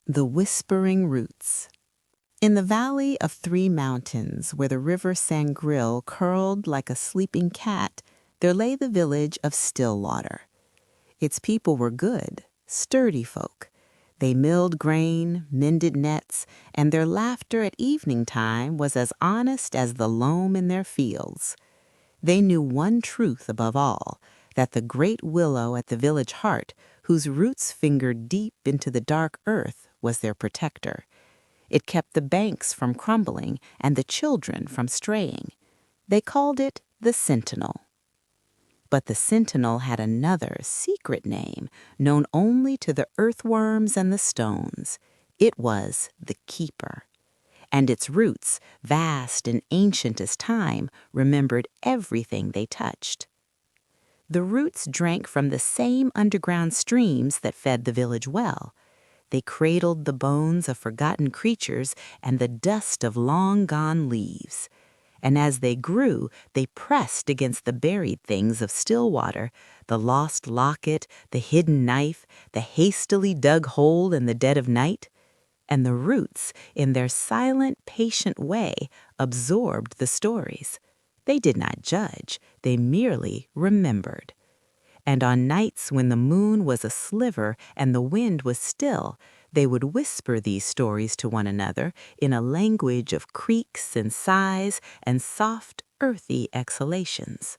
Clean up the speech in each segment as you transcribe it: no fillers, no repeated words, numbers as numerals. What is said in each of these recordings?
The Whispering Roots. In the valley of 3 mountains, where the river Sangrill curled like a sleeping cat, there lay the village of Stillwater. Its people were good, sturdy folk. They milled grain, mended nets, and their laughter at evening time was as honest as the loam in their fields. They knew one truth above all, that the great willow at the village heart, whose roots fingered deep into the dark earth, was their protector. It kept the banks from crumbling and the children from straying. They called it the Sentinel. But the Sentinel had another secret name, known only to the earthworms and the stones. It was the Keeper. And its roots, vast and ancient as time, remembered everything they touched. The roots drank from the same underground streams that fed the village well. They cradled the bones of forgotten creatures and the dust of long-gone leaves. And as they grew, they pressed against the buried things of Stillwater, the lost locket, the hidden knife, the hastily dug hole in the dead of night. And the roots, in their silent, patient way, absorbed the stories. They did not judge, they merely remembered. And on nights when the moon was a sliver and the wind was still, they would whisper these stories to one another in a language of creaks and sighs and soft, earthy exhalations.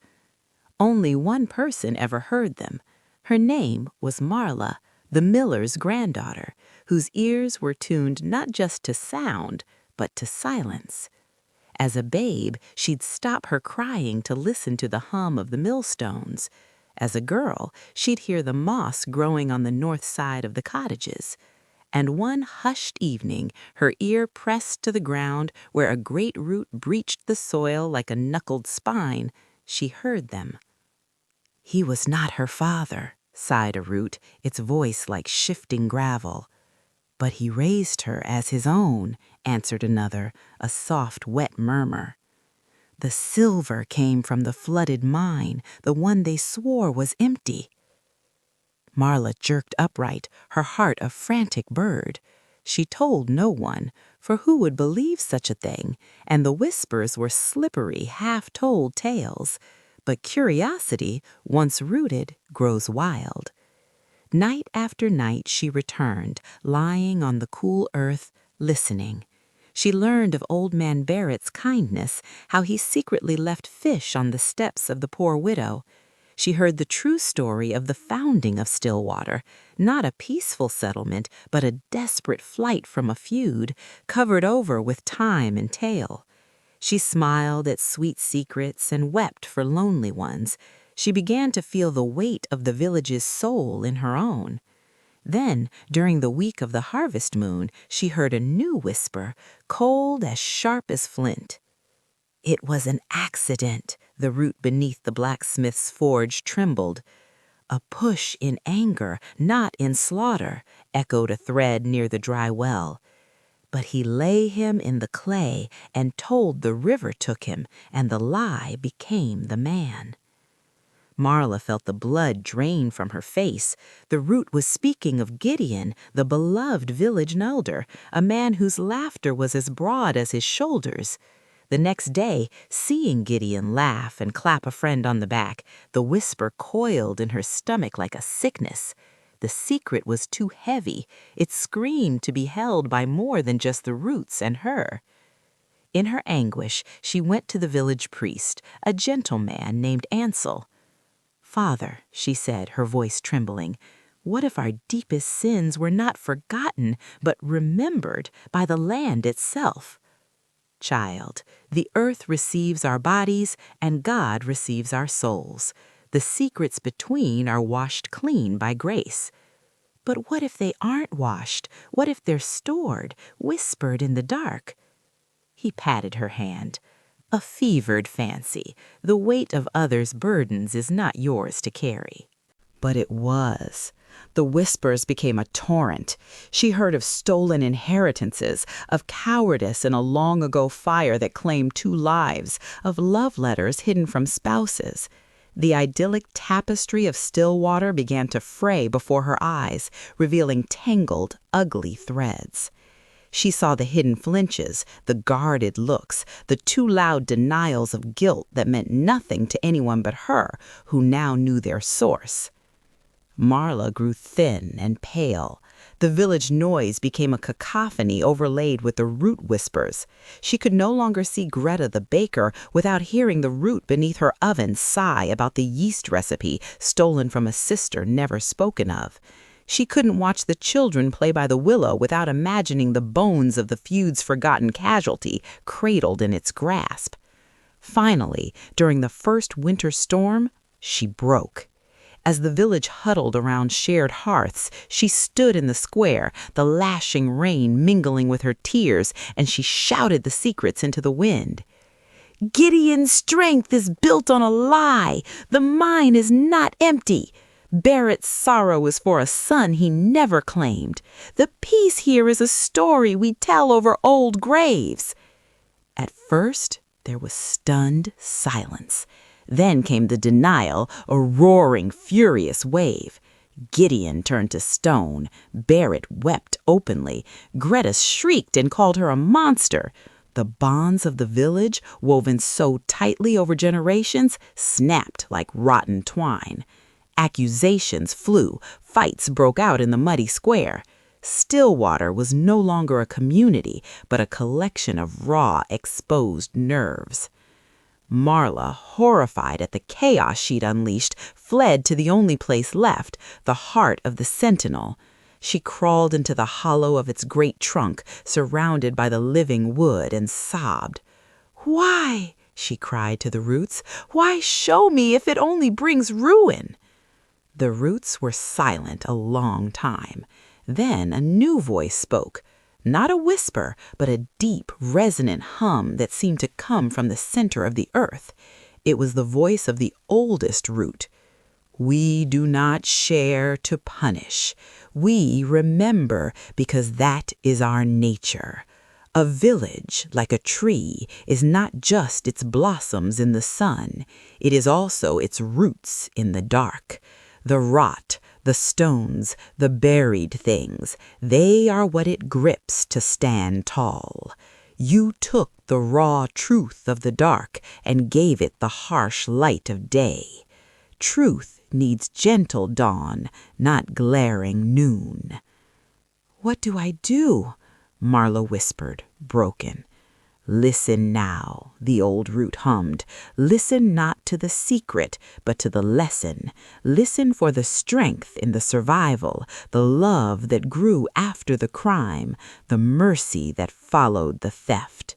Only one person ever heard them. Her name was Marla, the miller's granddaughter, whose ears were tuned not just to sound, but to silence. As a babe, she'd stop her crying to listen to the hum of the millstones. As a girl, she'd hear the moss growing on the north side of the cottages. And one hushed evening, her ear pressed to the ground where a great root breached the soil like a knuckled spine, she heard them. "He was not her father," sighed a root, its voice like shifting gravel. "But he raised her as his own," answered another, a soft, wet murmur. "The silver came from the flooded mine, the one they swore was empty." Marla jerked upright, her heart a frantic bird. She told no one, for who would believe such a thing? And the whispers were slippery, half-told tales. But curiosity, once rooted, grows wild. Night after night she returned, lying on the cool earth, listening. She learned of old man Barrett's kindness, how he secretly left fish on the steps of the poor widow. She heard the true story of the founding of Stillwater, not a peaceful settlement, but a desperate flight from a feud, covered over with time and tale. She smiled at sweet secrets and wept for lonely ones. She began to feel the weight of the village's soul in her own. Then, during the week of the harvest moon, she heard a new whisper, cold as sharp as flint. It was an accident. The root beneath the blacksmith's forge trembled. A push in anger, not in slaughter, echoed a thread near the dry well. But he lay him in the clay and told the river took him, and the lie became the man. Marla felt the blood drain from her face. The root was speaking of Gideon, the beloved village elder, a man whose laughter was as broad as his shoulders. The next day, seeing Gideon laugh and clap a friend on the back, the whisper coiled in her stomach like a sickness. The secret was too heavy. It screamed to be held by more than just the roots and her. In her anguish, she went to the village priest, a gentle man named Ansel. "Father," she said, her voice trembling, "what if our deepest sins were not forgotten, but remembered by the land itself?" "Child, the earth receives our bodies, and God receives our souls. The secrets between are washed clean by grace." "But what if they aren't washed? What if they're stored, whispered in the dark?" He patted her hand. "A fevered fancy. The weight of others' burdens is not yours to carry." But it was. The whispers became a torrent. She heard of stolen inheritances, of cowardice in a long-ago fire that claimed 2 lives, of love letters hidden from spouses. The idyllic tapestry of Stillwater began to fray before her eyes, revealing tangled, ugly threads. She saw the hidden flinches, the guarded looks, the too loud denials of guilt that meant nothing to anyone but her, who now knew their source. Marla grew thin and pale. The village noise became a cacophony overlaid with the root whispers. She could no longer see Greta the baker without hearing the root beneath her oven sigh about the yeast recipe stolen from a sister never spoken of. She couldn't watch the children play by the willow without imagining the bones of the feud's forgotten casualty cradled in its grasp. Finally, during the first winter storm, she broke. As the village huddled around shared hearths, she stood in the square, the lashing rain mingling with her tears, and she shouted the secrets into the wind. "Gideon's strength is built on a lie. The mine is not empty. Barrett's sorrow is for a son he never claimed. The peace here is a story we tell over old graves." At first, there was stunned silence. Then came the denial, a roaring, furious wave. Gideon turned to stone. Barrett wept openly. Greta shrieked and called her a monster. The bonds of the village, woven so tightly over generations, snapped like rotten twine. Accusations flew. Fights broke out in the muddy square. Stillwater was no longer a community, but a collection of raw, exposed nerves. Marla, horrified at the chaos she'd unleashed, fled to the only place left, the heart of the Sentinel. She crawled into the hollow of its great trunk, surrounded by the living wood, and sobbed. "Why?" she cried to the roots. "Why show me if it only brings ruin?" The roots were silent a long time. Then a new voice spoke. Not a whisper, but a deep, resonant hum that seemed to come from the center of the earth. It was the voice of the oldest root. "We do not share to punish. We remember because that is our nature. A village, like a tree, is not just its blossoms in the sun. It is also its roots in the dark. The rot, the stones, the buried things, they are what it grips to stand tall. You took the raw truth of the dark and gave it the harsh light of day. Truth needs gentle dawn, not glaring noon." "What do I do?" Marla whispered, broken. "Listen now," the old root hummed. "Listen not to the secret, but to the lesson. Listen for the strength in the survival, the love that grew after the crime, the mercy that followed the theft."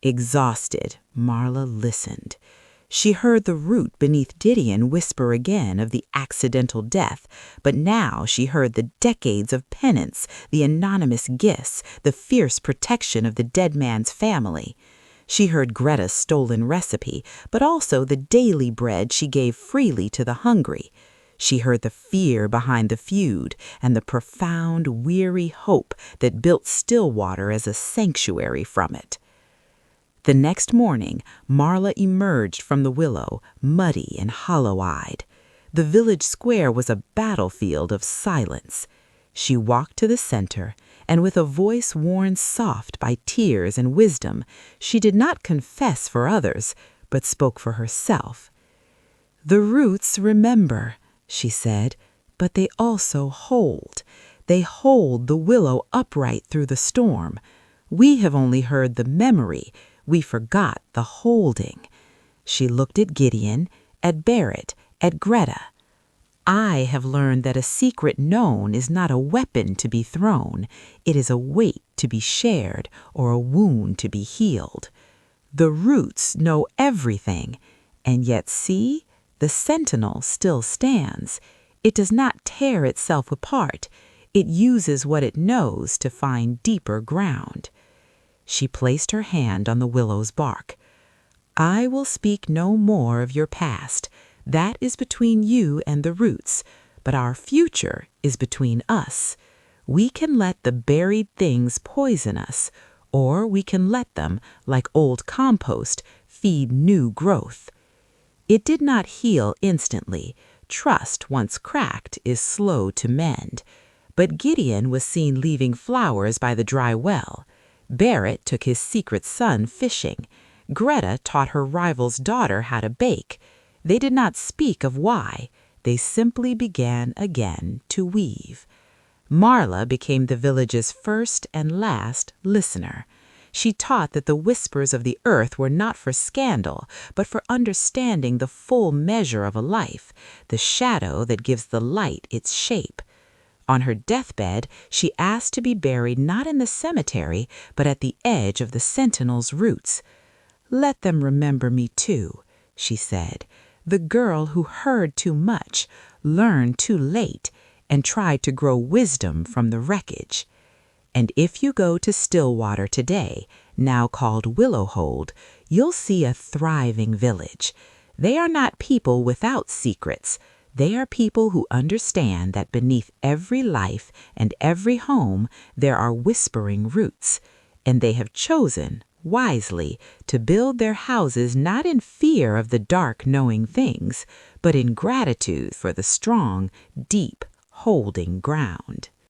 Exhausted, Marla listened. She heard the root beneath Gideon whisper again of the accidental death, but now she heard the decades of penance, the anonymous gifts, the fierce protection of the dead man's family. She heard Greta's stolen recipe, but also the daily bread she gave freely to the hungry. She heard the fear behind the feud and the profound, weary hope that built Stillwater as a sanctuary from it. The next morning, Marla emerged from the willow, muddy and hollow-eyed. The village square was a battlefield of silence. She walked to the center, and with a voice worn soft by tears and wisdom, she did not confess for others, but spoke for herself. "The roots remember," she said, "but they also hold. They hold the willow upright through the storm. We have only heard the memory. We forgot the holding." She looked at Gideon, at Barrett, at Greta. "I have learned that a secret known is not a weapon to be thrown. It is a weight to be shared or a wound to be healed. The roots know everything, and yet see, the Sentinel still stands. It does not tear itself apart. It uses what it knows to find deeper ground." She placed her hand on the willow's bark. "I will speak no more of your past. That is between you and the roots, but our future is between us. We can let the buried things poison us, or we can let them, like old compost, feed new growth. It did not heal instantly. Trust, once cracked, is slow to mend. But Gideon was seen leaving flowers by the dry well. Barrett took his secret son fishing. Greta taught her rival's daughter how to bake. They did not speak of why. They simply began again to weave. Marla became the village's first and last listener. She taught that the whispers of the earth were not for scandal, but for understanding the full measure of a life, the shadow that gives the light its shape. On her deathbed, she asked to be buried not in the cemetery, but at the edge of the Sentinel's roots. "Let them remember me too," she said, "the girl who heard too much, learned too late, and tried to grow wisdom from the wreckage." And if you go to Stillwater today, now called Willowhold, you'll see a thriving village. They are not people without secrets. They are people who understand that beneath every life and every home there are whispering roots, and they have chosen, wisely, to build their houses not in fear of the dark knowing things, but in gratitude for the strong, deep, holding ground.